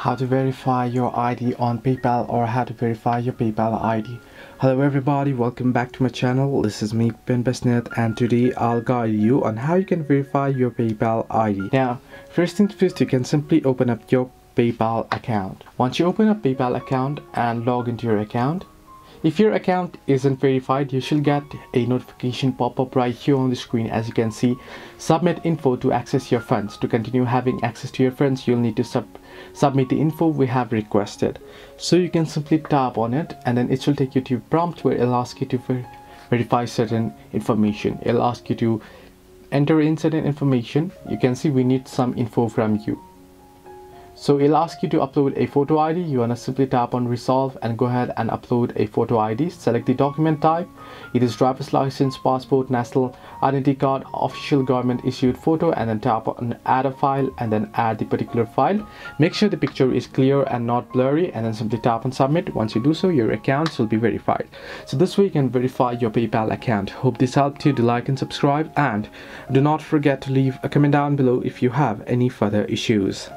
how to verify your ID on PayPal or how to verify your PayPal ID. Hello everybody, welcome back to my channel. This is me, Pinbasnet, and today I'll guide you on how you can verify your PayPal ID. Now, first things first, you can simply open up your PayPal account. Once you open up PayPal account and log into your account, if your account isn't verified, you should get a notification pop up right here on the screen. As you can see, submit info to access your funds. To continue having access to your funds, you'll need to submit the info we have requested. So you can simply tap on it and then it will take you to a prompt where it'll ask you to verify certain information. It'll ask you to enter in certain information. You can see we need some info from you. So it'll ask you to upload a photo ID. You want to simply tap on resolve and go ahead and upload a photo ID. Select the document type. It is driver's license, passport, national identity card, official government issued photo, and then tap on add a file and then add the particular file. Make sure the picture is clear and not blurry and then simply tap on submit. Once you do so, your accounts will be verified. So this way you can verify your PayPal account. Hope this helped you. Do like and subscribe, and do not forget to leave a comment down below if you have any further issues.